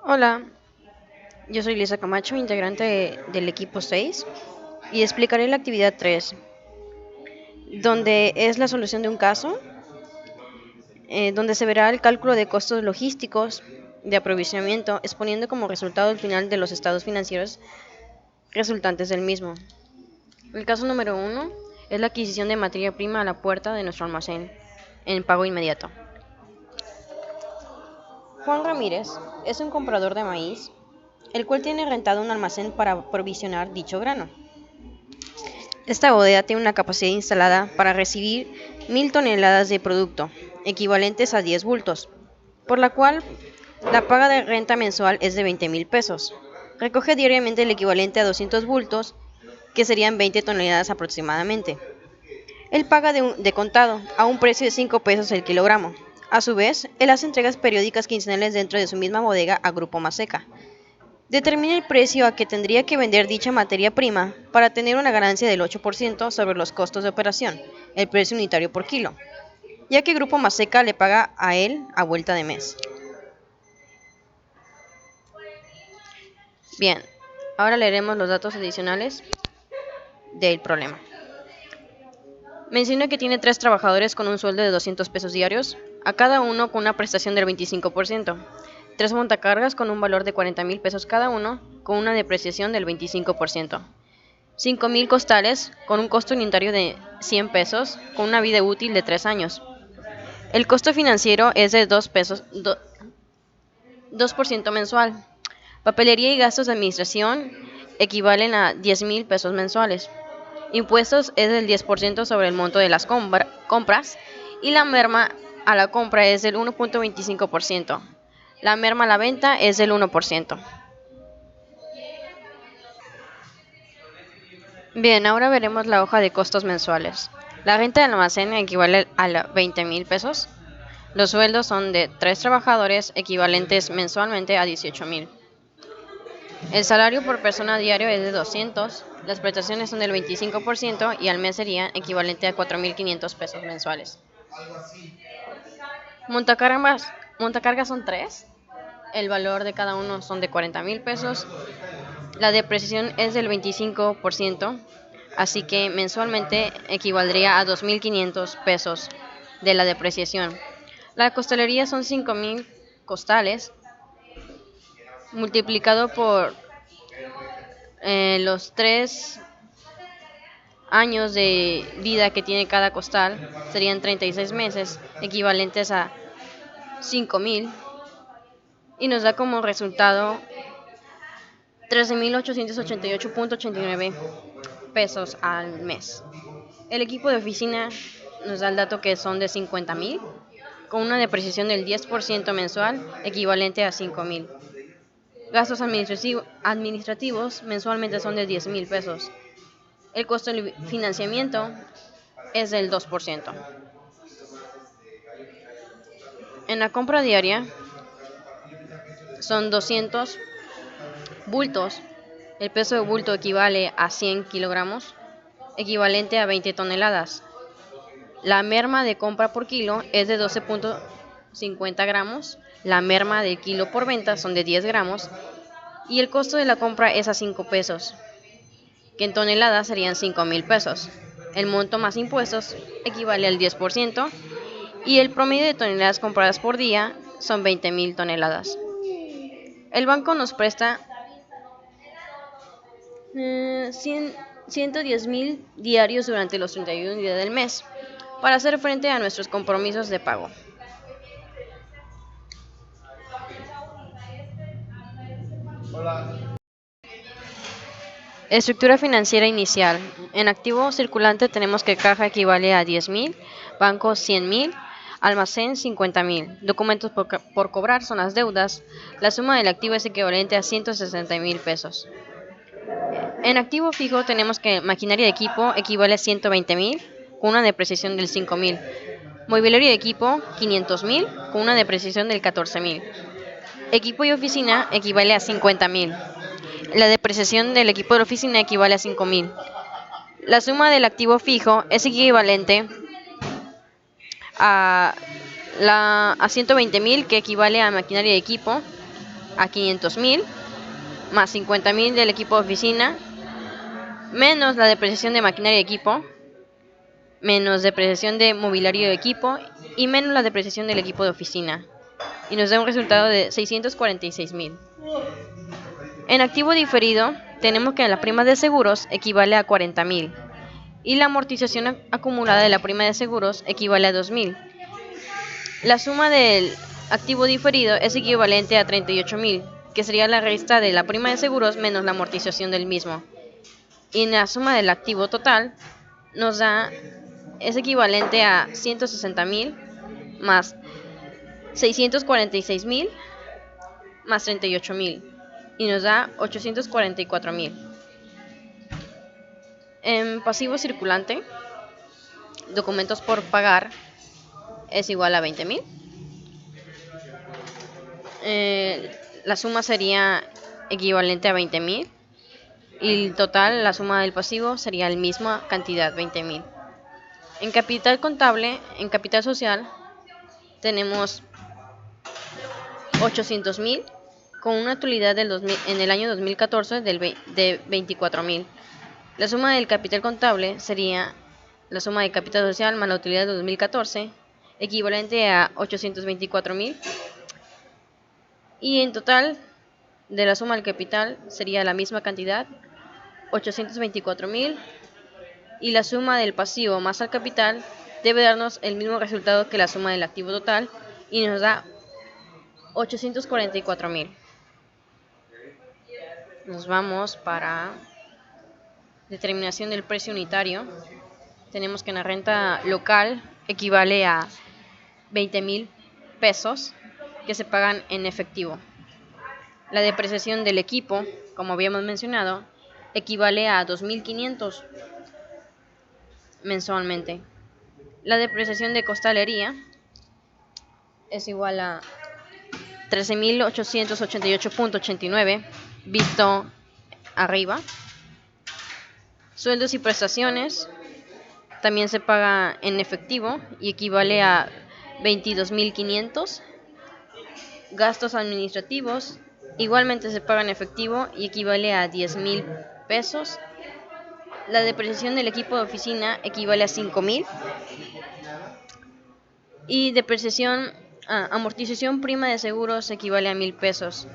Hola, yo soy Lisa Camacho, integrante del equipo 6, y explicaré la actividad 3, donde es la solución de un caso, donde se verá el cálculo de costos logísticos de aprovisionamiento, exponiendo como resultado el final de los estados financieros resultantes del mismo. El caso número 1 es la adquisición de materia prima a la puerta de nuestro almacén en pago inmediato. Juan Ramírez es un comprador de maíz, el cual tiene rentado un almacén para aprovisionar dicho grano. Esta bodega tiene una capacidad instalada para recibir 1000 toneladas de producto, equivalentes a 10 bultos, por la cual la paga de renta mensual es de 20,000 pesos. Recoge diariamente el equivalente a 200 bultos, que serían 20 toneladas aproximadamente. Él paga de contado, a un precio de 5 pesos el kilogramo. A su vez, él hace entregas periódicas quincenales dentro de su misma bodega a Grupo Maseca. Determina el precio a que tendría que vender dicha materia prima para tener una ganancia del 8% sobre los costos de operación, el precio unitario por kilo, ya que Grupo Maseca le paga a él a vuelta de mes. Bien, ahora leeremos los datos adicionales del problema. Menciona que tiene 3 trabajadores con un sueldo de 200 pesos diarios, a cada uno con una prestación del 25%. 3 montacargas con un valor de 40,000 pesos cada uno, con una depreciación del 25%. 5,000 costales con un costo unitario de 100 pesos, con una vida útil de 3 años. El costo financiero es de 2% mensual. Papelería y gastos de administración equivalen a 10,000 pesos mensuales. Impuestos es del 10% sobre el monto de las compras, y la merma a la compra es del 1.25%. La merma a la venta es del 1%. Bien, ahora veremos la hoja de costos mensuales. La renta del almacén equivale a 20,000 pesos. Los sueldos son de 3 trabajadores, equivalentes mensualmente a 18,000. El salario por persona diario es de 200. Las prestaciones son del 25% y al mes sería equivalente a 4,500 pesos mensuales. Montacargas son 3. El valor de cada uno son de 40,000 pesos. La depreciación es del 25%, así que mensualmente equivaldría a 2,500 pesos de la depreciación. La costalería son 5,000 costales, multiplicado por los 3 años de vida que tiene cada costal, serían 36 meses, equivalentes a 5,000, y nos da como resultado 13,888.89 pesos al mes. El equipo de oficina nos da el dato que son de 50,000, con una depreciación del 10% mensual, equivalente a 5,000. Gastos administrativos mensualmente son de 10,000 pesos. El costo del financiamiento es del 2%. En la compra diaria son 200 bultos. El peso de bulto equivale a 100 kilogramos, equivalente a 20 toneladas. La merma de compra por kilo es de 12,50 gramos. La merma de kilo por venta son de 10 gramos. Y el costo de la compra es a 5 pesos, que en toneladas serían 5,000 pesos. El monto más impuestos equivale al 10%. Y el promedio de toneladas compradas por día son 20,000 toneladas. El banco nos presta 110,000 diarios durante los 31 días del mes para hacer frente a nuestros compromisos de pago. Estructura financiera inicial. En activo circulante tenemos que caja equivale a 10,000, banco 100,000, almacén 50,000. Documentos por cobrar son las deudas. La suma del activo es equivalente a 160,000 pesos. En activo fijo tenemos que maquinaria de equipo equivale a 120,000, con una depreciación del 5,000. Mobiliario de equipo 500,000, con una depreciación del 14,000. Equipo y oficina equivale a 50,000. La depreciación del equipo de oficina equivale a 5,000. La suma del activo fijo es equivalente a 120,000, que equivale a maquinaria de equipo, a 500.000, más 50.000 del equipo de oficina, menos la depreciación de maquinaria y equipo, menos depreciación de mobiliario de equipo y menos la depreciación del equipo de oficina. Y nos da un resultado de 646.000. En activo diferido, tenemos que la prima de seguros equivale a 40.000 y la amortización acumulada de la prima de seguros equivale a 2.000. La suma del activo diferido es equivalente a 38.000, que sería la resta de la prima de seguros menos la amortización del mismo. Y la suma del activo total es equivalente a 160.000 más 646.000 más 38.000 y nos da 844.000. En pasivo circulante, documentos por pagar es igual a 20.000. La suma sería equivalente a 20.000 y el total, la suma del pasivo sería la misma cantidad, 20.000. En capital contable, en capital social, tenemos 800.000 con una utilidad en el año 2014 de 24.000. La suma del capital contable sería la suma de capital social más la utilidad de 2014, equivalente a 824.000. Y en total, de la suma del capital sería la misma cantidad, 824.000. Y la suma del pasivo más el capital debe darnos el mismo resultado que la suma del activo total y nos da 844.000. Nos vamos para determinación del precio unitario. Tenemos que en la renta local equivale a 20.000 pesos que se pagan en efectivo. La depreciación del equipo, como habíamos mencionado, equivale a 2.500 mensualmente. La depreciación de costalería es igual a 13.888.89 visto arriba. Sueldos y prestaciones también se paga en efectivo y equivale a 22.500. Gastos administrativos igualmente se paga en efectivo y equivale a 10.000 pesos. La depreciación del equipo de oficina equivale a 5.000. Y amortización prima de seguros equivale a 1.000 pesos.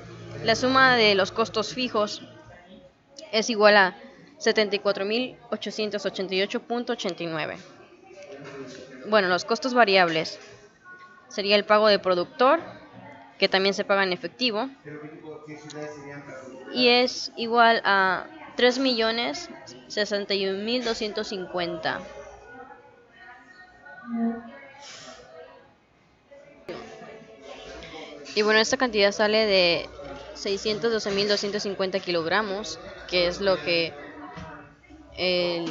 La suma de los costos fijos es igual a 74.888.89. Bueno, los costos variables sería el pago de productor, que también se paga en efectivo, y es igual a 3.061.250. Y bueno, esta cantidad sale de 612.250 kilogramos, que es lo que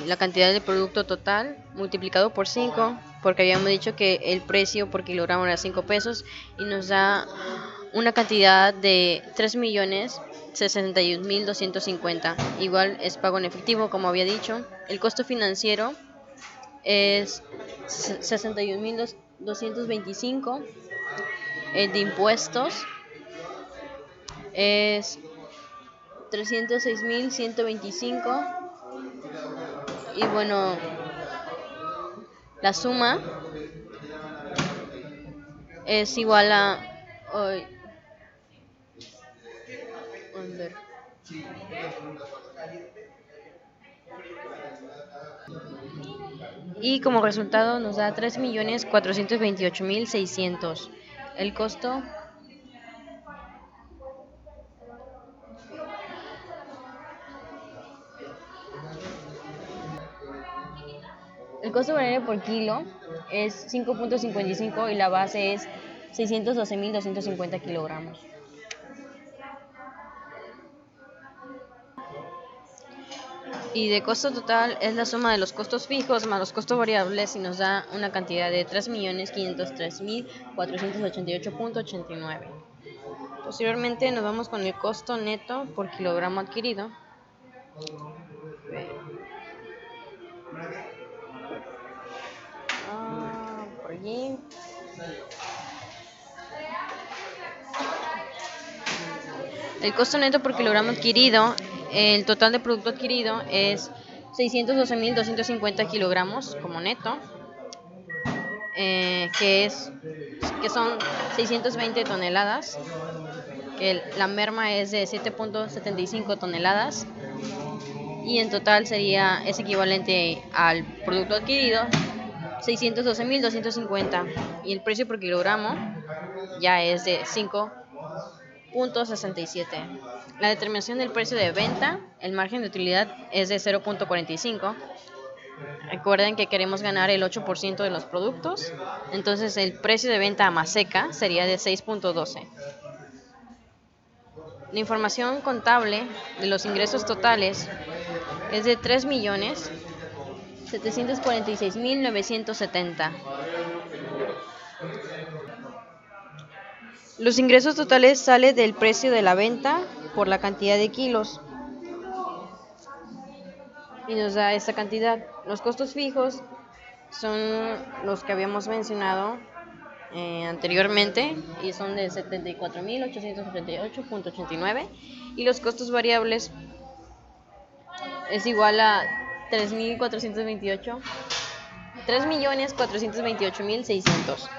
la cantidad de producto total multiplicado por 5, porque habíamos dicho que el precio por kilogramo era 5 pesos y nos da una cantidad de 3.061.250. Igual es pago en efectivo, como había dicho. El costo financiero es 61.225. El de impuestos es 306.125. Y bueno, la suma es igual a... y como resultado nos da 3.428.600. El costo variable por kilo es 5.55 y la base es 612.250 kilogramos. Y de costo total es la suma de los costos fijos más los costos variables y nos da una cantidad de 3.503.488.89. Posteriormente nos vamos con el costo neto por kilogramo adquirido. Por allí. El costo neto por kilogramo adquirido, el total de producto adquirido es 612.250 kilogramos como neto, que son 620 toneladas, que la merma es de 7.75 toneladas, y en total es equivalente al producto adquirido 612.250, y el precio por kilogramo ya es de 5.67. La determinación del precio de venta, el margen de utilidad es de 0.45. Recuerden que queremos ganar el 8% de los productos, entonces el precio de venta a Maseca sería de 6.12. La información contable de los ingresos totales es de 3.746.970. Los ingresos totales salen del precio de la venta por la cantidad de kilos y nos da esta cantidad. Los costos fijos son los que habíamos mencionado anteriormente y son de 74.888.89, y los costos variables es igual a 3.428.600.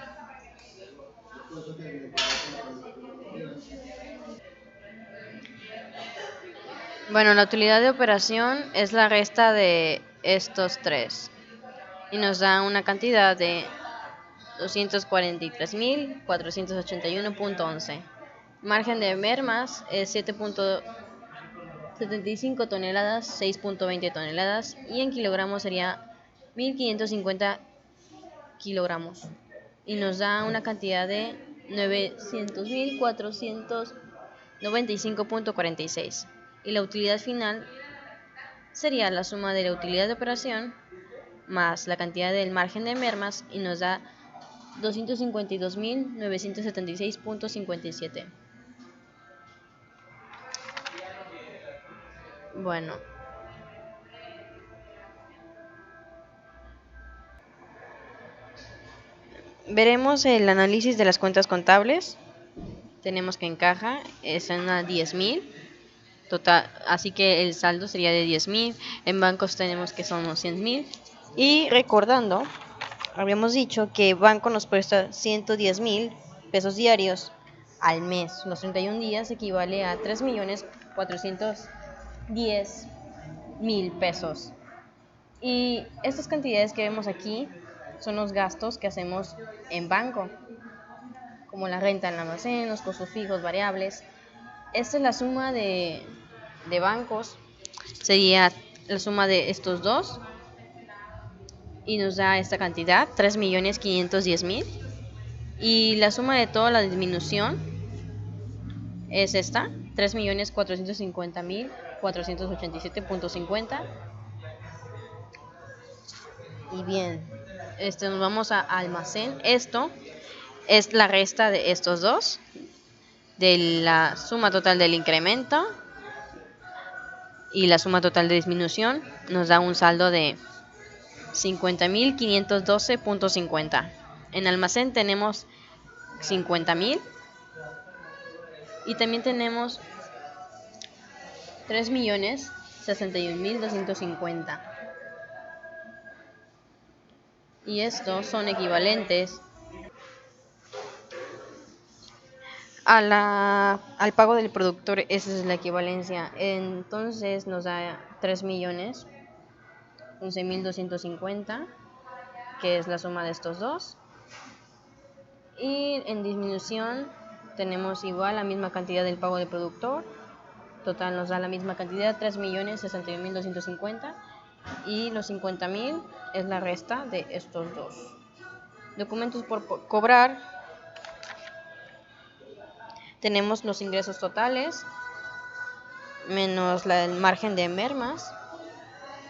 Bueno, la utilidad de operación es la resta de estos tres y nos da una cantidad de 243.481.11. Margen de mermas es 7.75 toneladas, 6.20 toneladas, y en kilogramos sería 1.550 kilogramos y nos da una cantidad de 900.495.46, y la utilidad final sería la suma de la utilidad de operación más la cantidad del margen de mermas y nos da 252.976.57. Bueno, veremos el análisis de las cuentas contables. Tenemos que en caja están a 10.000 total, así que el saldo sería de 10.000. En bancos tenemos que son 100.000. Y recordando, habíamos dicho que banco nos presta 110.000 pesos diarios al mes. Los 31 días equivale a 3.410.000 pesos. Y estas cantidades que vemos aquí son los gastos que hacemos en banco, como la renta del almacén, los costos fijos, variables. Esta es la suma de bancos, sería la suma de estos dos, y nos da esta cantidad, 3.510.000. Y la suma de toda la disminución es esta, 3.450.487.50. Y bien, nos vamos a almacén. Esto es la resta de estos dos, de la suma total del incremento y la suma total de disminución, nos da un saldo de 50.512.50. En almacén tenemos 50.000 y también tenemos 3.061.250. Y estos son equivalentes al pago del productor. Esa es la equivalencia. Entonces nos da 3.011.250, que es la suma de estos dos. Y en disminución tenemos igual la misma cantidad del pago del productor. Total nos da la misma cantidad, 3.061.250, y los 50.000 es la resta de estos dos. Documentos por cobrar. Tenemos los ingresos totales menos el margen de mermas,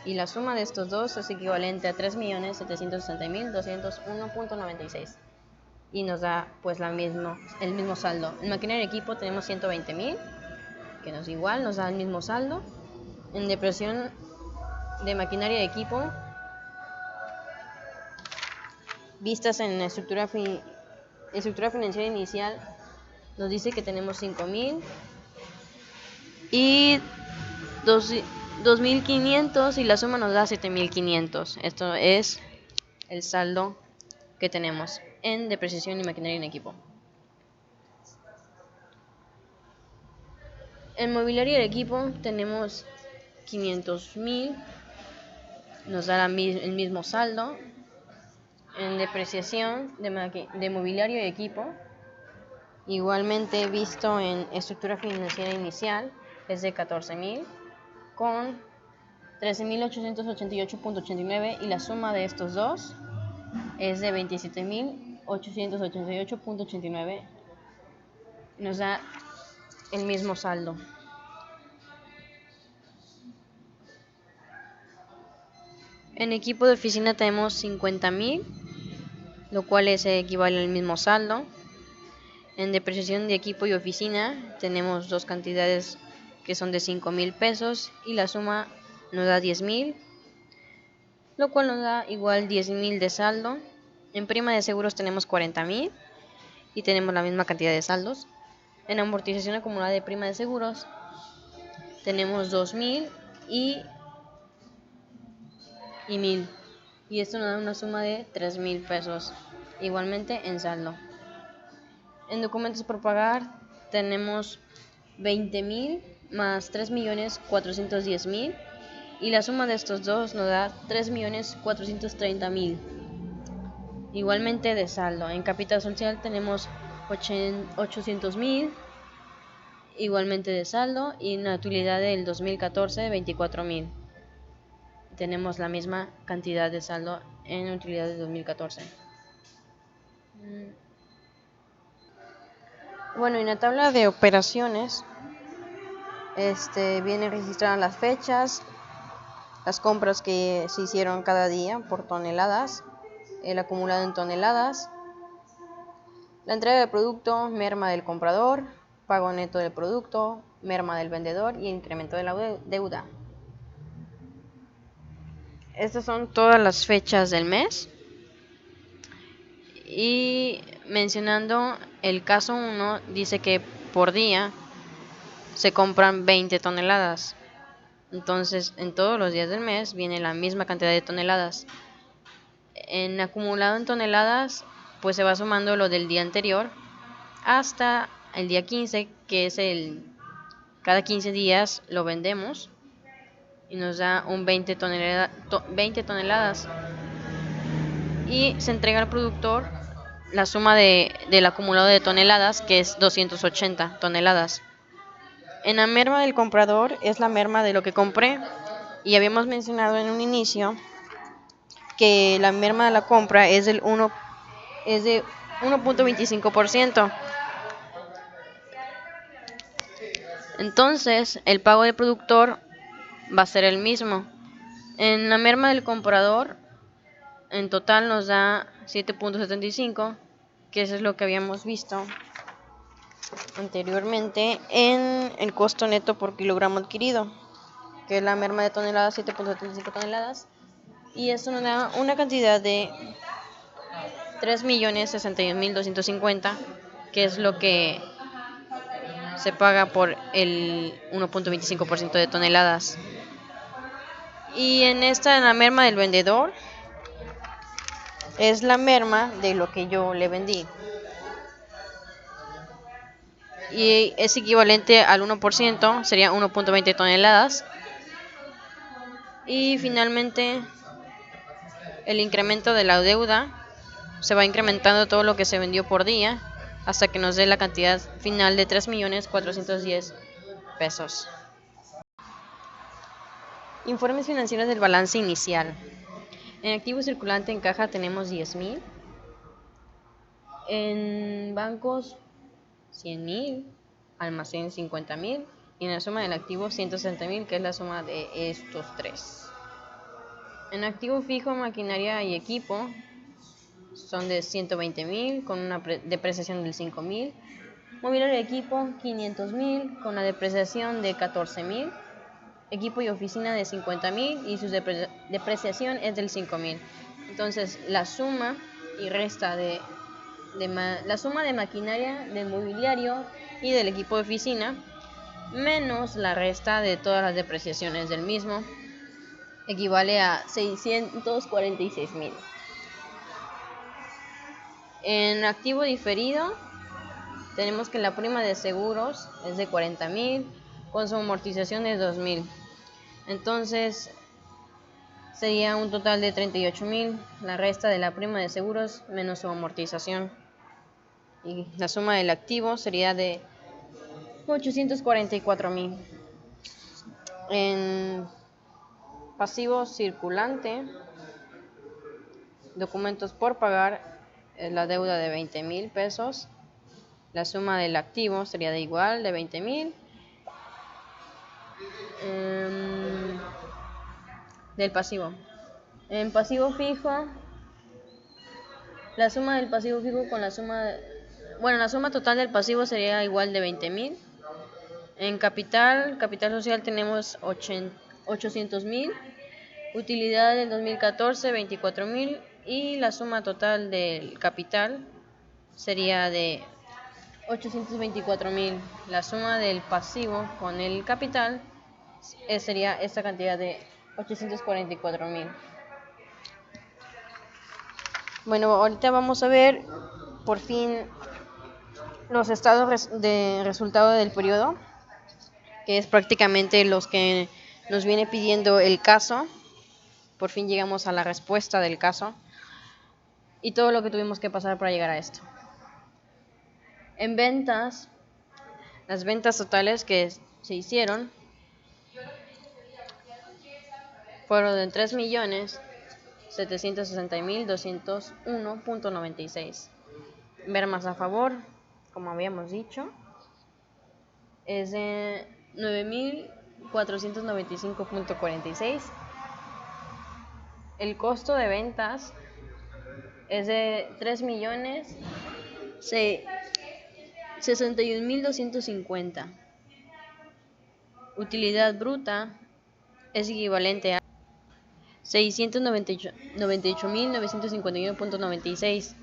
y la suma de estos dos es equivalente a 3.760.201.96, y nos da pues el mismo saldo. En maquinaria y equipo tenemos 120.000, que nos igual nos da el mismo saldo. En depreciación de maquinaria y equipo, vistas en la estructura financiera inicial, nos dice que tenemos 5.000, y 2.500 y la suma nos da 7.500. Esto es el saldo que tenemos en depreciación y maquinaria en equipo. En mobiliario de equipo tenemos 500.000, nos da el mismo saldo. En depreciación de mobiliario de equipo, igualmente visto en estructura financiera inicial, es de 14.000 con 13.888.89 y la suma de estos dos es de 27.888.89. Nos da el mismo saldo. En equipo de oficina tenemos 50.000, lo cual equivale al mismo saldo. En depreciación de equipo y oficina tenemos dos cantidades que son de 5.000 pesos y la suma nos da 10.000, lo cual nos da igual 10.000 de saldo. En prima de seguros tenemos 40.000 y tenemos la misma cantidad de saldos. En amortización acumulada de prima de seguros tenemos 2.000 y 1.000, y esto nos da una suma de 3.000 pesos, igualmente en saldo. En documentos por pagar tenemos 20.000 más 3.410.000 y la suma de estos dos nos da 3.430.000, igualmente de saldo. En capital social tenemos 800.000, igualmente de saldo, y en la utilidad del 2014 24.000. Tenemos la misma cantidad de saldo en utilidad del 2014. Bueno, en la tabla de operaciones vienen registradas las fechas, las compras que se hicieron cada día por toneladas, el acumulado en toneladas, la entrega del producto, merma del comprador, pago neto del producto, merma del vendedor y incremento de la deuda. Estas son todas las fechas del mes. Y mencionando el caso 1, dice que por día se compran 20 toneladas. Entonces, en todos los días del mes viene la misma cantidad de toneladas. En acumulado en toneladas, pues se va sumando lo del día anterior hasta el día 15, que es cada 15 días lo vendemos y nos da un 20 toneladas. Y se entrega al productor la suma del acumulado de toneladas, que es 280 toneladas. En la merma del comprador es la merma de lo que compré, y habíamos mencionado en un inicio que la merma de la compra es de 1.25%. Entonces, el pago del productor va a ser el mismo. En la merma del comprador, en total nos da 7.75, que eso es lo que habíamos visto anteriormente en el costo neto por kilogramo adquirido, que es la merma de toneladas, 7.75 toneladas, y eso nos da una cantidad de 3.061.250, que es lo que se paga por el 1.25% de toneladas. Y en la merma del vendedor es la merma de lo que yo le vendí, y es equivalente al 1%, sería 1.20 toneladas. Y finalmente, el incremento de la deuda se va incrementando todo lo que se vendió por día hasta que nos dé la cantidad final de 3.410.000 pesos. Informes financieros del balance inicial. En activo circulante en caja tenemos 10.000. En bancos 100.000. Almacén 50.000. Y en la suma del activo 160.000, que es la suma de estos tres. En activo fijo, maquinaria y equipo son de 120.000 con una depreciación del 5.000. Mobiliario de equipo 500.000 con una depreciación de 14.000. Equipo y oficina de 50.000 y su depreciación es del 5.000. Entonces la suma y resta la suma de maquinaria, del mobiliario y del equipo de oficina menos la resta de todas las depreciaciones del mismo, equivale a 646,000. En activo diferido tenemos que la prima de seguros es de 40,000 con su amortización de 2,000. Entonces sería un total de 38,000, la resta de la prima de seguros menos su amortización. Y la suma del activo sería de 844,000. En pasivo circulante, documentos por pagar, la deuda de 20,000 pesos. La suma del activo sería de igual, de 20,000. Del pasivo. En pasivo fijo, la suma del pasivo fijo con la suma... la suma total del pasivo sería igual de 20,000. En capital social tenemos 800,000. Utilidad del 2014, 24,000. Y la suma total del capital sería de 824,000. La suma del pasivo con el capital sería esta cantidad de 844,000. Bueno, ahorita vamos a ver por fin los estados de resultado del periodo, que es prácticamente los que nos viene pidiendo el caso. Por fin llegamos a la respuesta del caso y todo lo que tuvimos que pasar para llegar a esto. En ventas, las ventas totales que se hicieron fueron de 3.760.201.96. Ver más a favor, como habíamos dicho, es de 9.495.46. El costo de ventas es de 3.061.250. Utilidad bruta es equivalente a 698.951.96,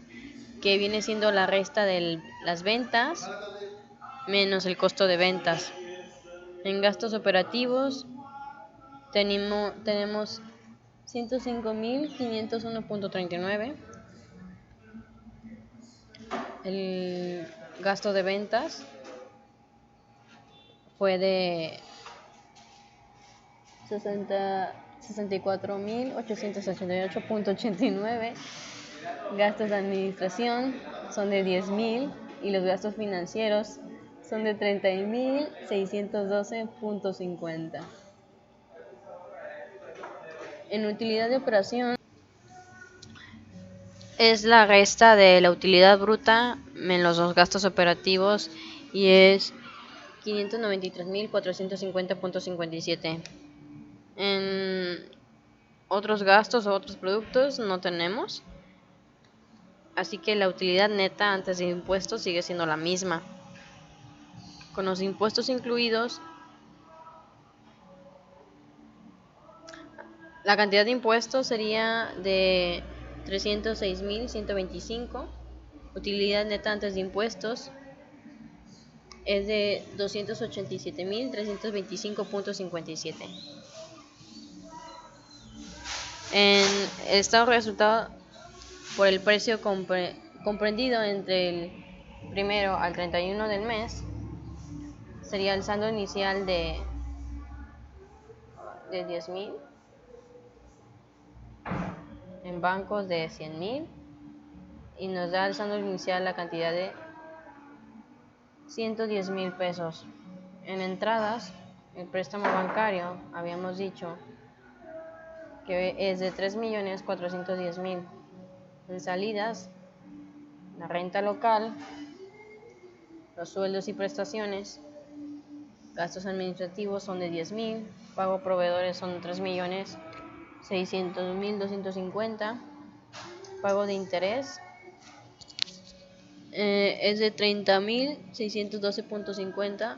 que viene siendo la resta de las ventas menos el costo de ventas. En gastos operativos tenemos 105.501.39. El gasto de ventas fue de 64.888.89. Gastos de administración son de 10,000 y los gastos financieros son de 30.612.50. En utilidad de operación es la resta de la utilidad bruta menos los gastos operativos y es 593.450.57. En otros gastos o otros productos no tenemos, así que la utilidad neta antes de impuestos sigue siendo la misma. Con los impuestos incluidos, la cantidad de impuestos sería de 306.125. Utilidad neta antes de impuestos es de 287.325.57. En el estado de resultado por el precio comprendido entre el 1 al 31 del mes, sería el saldo inicial de 10,000, en bancos de 100,000, y nos da el saldo inicial la cantidad de 110,000 pesos. En entradas, el préstamo bancario habíamos dicho que es de 3.410.000. En salidas, la renta local, los sueldos y prestaciones, gastos administrativos son de 10,000, pago a proveedores son 3.600.250, pago de interés es de 30.612.50.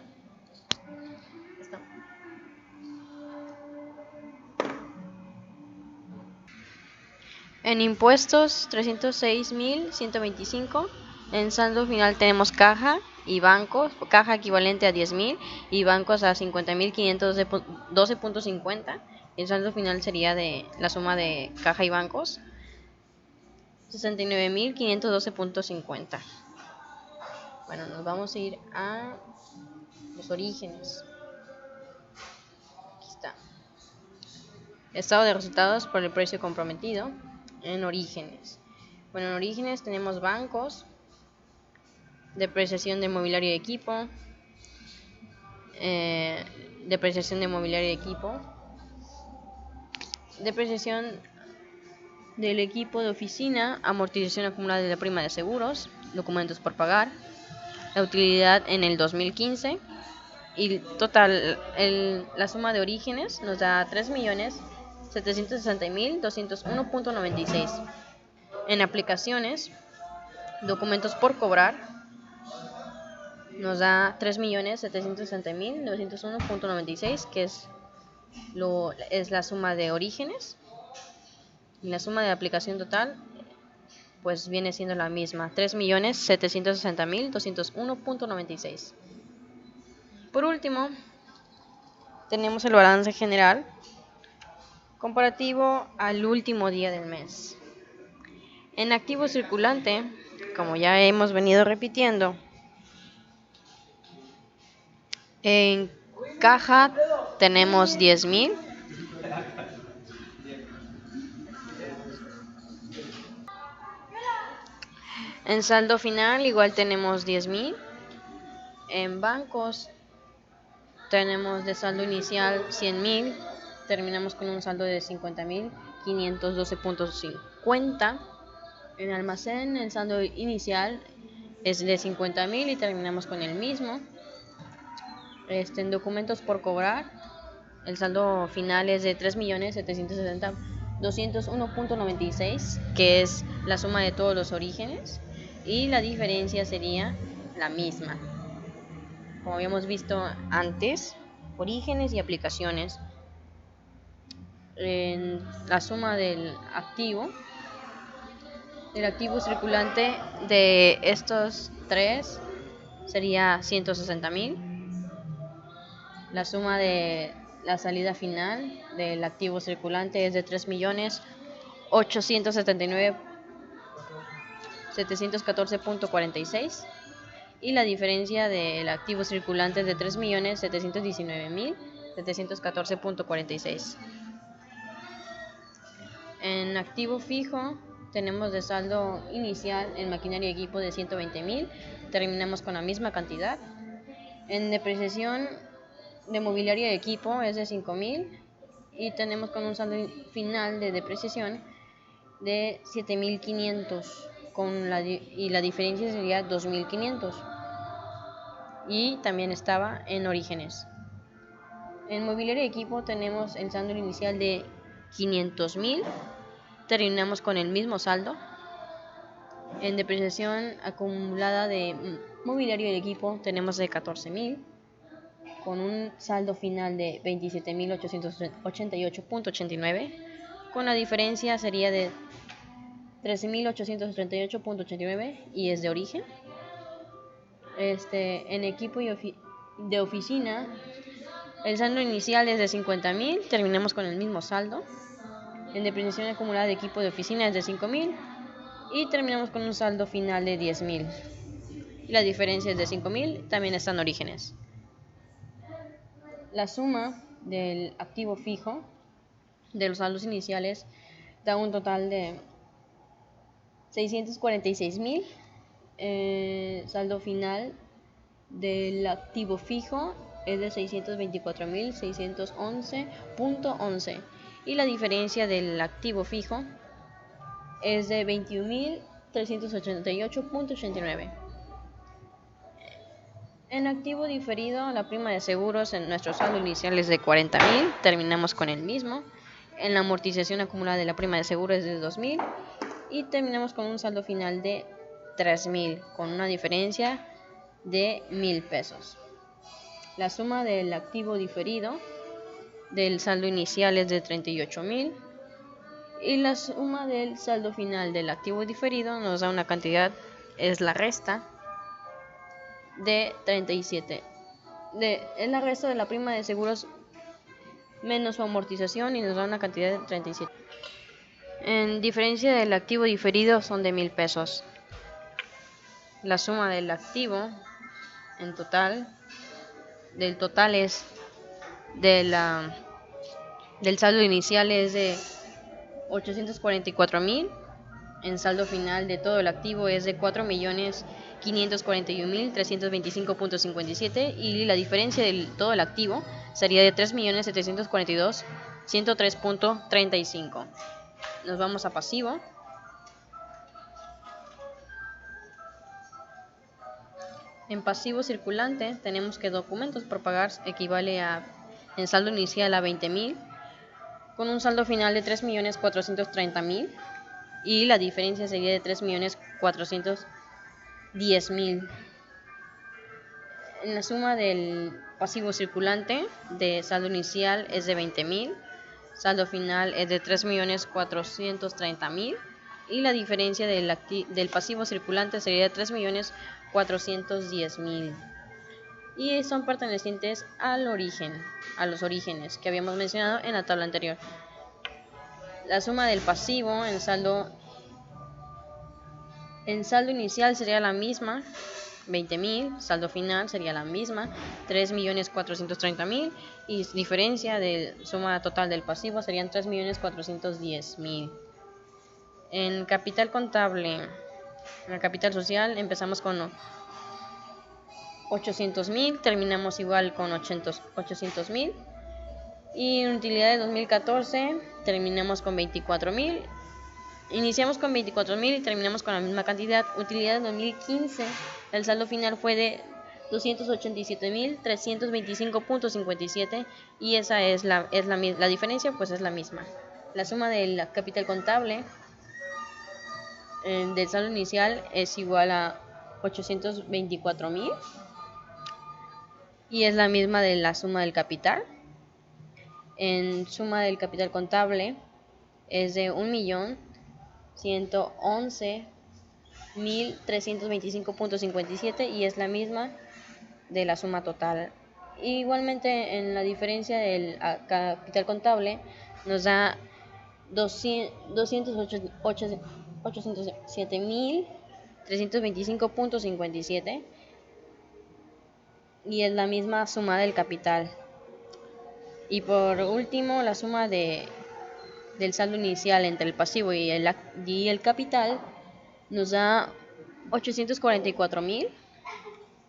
En impuestos 306.125. En saldo final tenemos caja y bancos, caja equivalente a 10.000 y bancos a 50.512.50. El saldo final sería de la suma de caja y bancos 69.512.50. Bueno, nos vamos a ir a los orígenes. Aquí está. Estado de resultados por el precio comprometido en orígenes. Bueno, en orígenes tenemos bancos, depreciación de mobiliario y equipo, depreciación de mobiliario y equipo, depreciación del equipo de oficina, amortización acumulada de la prima de seguros, documentos por pagar, la utilidad en el 2015 y total, la suma de orígenes nos da 3.760.201.96. En aplicaciones, documentos por cobrar, nos da 3.760.901.96, que es la suma de orígenes. Y la suma de aplicación total pues viene siendo la misma, 3.760.201.96. Por último, tenemos el balance general comparativo al último día del mes. En activo circulante, como ya hemos venido repitiendo, en caja tenemos 10.000. En saldo final igual tenemos 10.000. En bancos tenemos de saldo inicial 100.000. Terminamos con un saldo de 50.512.50. En almacén el saldo inicial es de 50.000 y terminamos con el mismo. En documentos por cobrar el saldo final es de 3.760.201.96, que es la suma de todos los orígenes, y la diferencia sería la misma. Como habíamos visto antes, orígenes y aplicaciones. En la suma del activo circulante de estos tres sería 160.000. La suma de la salida final del activo circulante es de 3.879.714.46 y la diferencia del activo circulante es de 3.719.714.46. En activo fijo tenemos de saldo inicial en maquinaria y equipo de 120.000, terminamos con la misma cantidad. En depreciación de mobiliario y equipo es de 5.000 y tenemos con un saldo final de depreciación de 7.500 y la diferencia sería 2.500, y también estaba en orígenes. En mobiliario y equipo tenemos el saldo inicial de 500.000, terminamos con el mismo saldo. En depreciación acumulada de mobiliario y equipo tenemos de 14.000, con un saldo final de 27.888.89, con la diferencia sería de 13.838.89 y es de origen. En equipo de oficina el saldo inicial es de 50.000, terminamos con el mismo saldo. En depreciación acumulada de equipo de oficina es de 5.000 y terminamos con un saldo final de 10.000. Y la diferencia es de 5.000, también están orígenes. La suma del activo fijo de los saldos iniciales da un total de 646.000. Saldo final del activo fijo es de 624.611.11 y la diferencia del activo fijo es de 21.388.89. En activo diferido, la prima de seguros en nuestro saldo inicial es de 40.000, terminamos con el mismo. En la amortización acumulada de la prima de seguros es de 2.000 y terminamos con un saldo final de 3.000, con una diferencia de 1.000 pesos. La suma del activo diferido del saldo inicial es de 38.000 y la suma del saldo final del activo diferido nos da una cantidad, es la resta de 37. Es la resta de la prima de seguros menos su amortización y nos da una cantidad de 37. En diferencia del activo diferido son de 1,000 pesos. La suma del activo en total, del total es del saldo inicial es de 844,000. En saldo final de todo el activo es de 4,541,325.57 y la diferencia de todo el activo sería de 3,742,103.35. Nos vamos a pasivo. En pasivo circulante tenemos que documentos por pagar equivale a en saldo inicial a 20,000 con un saldo final de 3,430,000 y la diferencia sería de 3,410,000. En la suma del pasivo circulante de saldo inicial es de 20,000, saldo final es de 3,430,000 y la diferencia del pasivo circulante sería de 3,410,000 y son pertenecientes al origen, a los orígenes que habíamos mencionado en la tabla anterior. La suma del pasivo en saldo inicial sería la misma, 20,000, saldo final sería la misma, 3,430,000 y diferencia de suma total del pasivo serían 3,410,000. En capital contable, en el capital social empezamos con 800,000, terminamos igual con 800,000 y en utilidades 2014 terminamos con 24,000. Iniciamos con 24,000 y terminamos con la misma cantidad. Utilidad en 2015, el saldo final fue de 287,325.57 y esa es la diferencia, pues es la misma. La suma del capital contable del saldo inicial es igual a 824,000 y es la misma de la suma del capital. En suma del capital contable es de 1,111,325.57 y es la misma de la suma total. Igualmente en la diferencia del capital contable nos da 807,325.57 y es la misma suma del capital. Y por último, la suma del saldo inicial entre el pasivo y el capital nos da 844,000.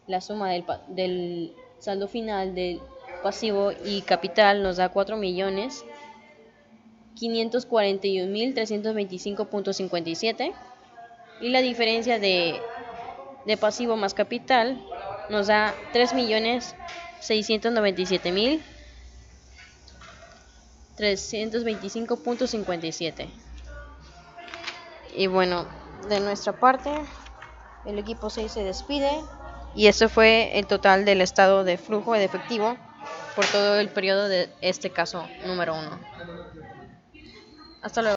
La suma del saldo final del pasivo y capital nos da 4,541,325.57 y la diferencia de pasivo más capital nos da 3,697,325.57. Y bueno, de nuestra parte, el equipo 6 se despide y eso fue el total del estado de flujo de efectivo por todo el periodo de este caso número 1. Hasta luego.